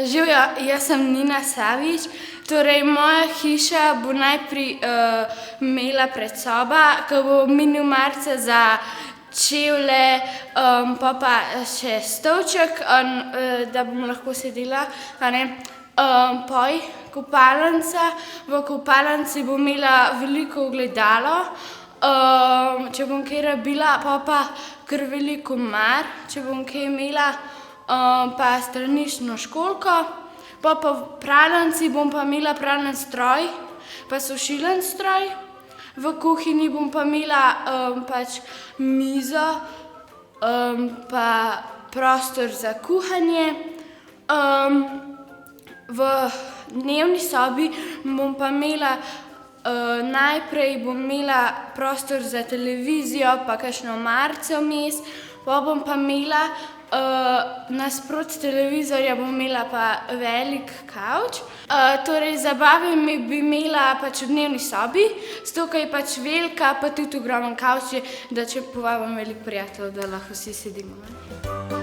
Živjo, jaz sem Nina Savič. Torej, moja hiša bo najprej imela predsoba, ke bo minimarca za čevlje, pol pa še stolček, da bom lahko sedela, a ne. Pol kopalnica, v kopalnici bom imela veliko ogledalo. Če bom kaj rabila, pol pa kar veliko omar, če bom kaj imela, pa straniščno školjko. Pol pa v pralnici bom pa imela pralni stroj pa sušilni stroj. V kuhinji bom pa imela pač mizo, pa prostor za kuhanje. V dnevni sobi bom pa imela, najprej bom imela prostor za televizijo pa kakšno omarico vmes, pol bom pa imela, nasproti televizorja bom imela pa velik kavč. Torej zabave bi imela pač v dnevni sobi, zato ke je pač velika, pa tudi ogromen kavč je, da če povabim veliko prijateljev, da lahko vsi sedimo, ne.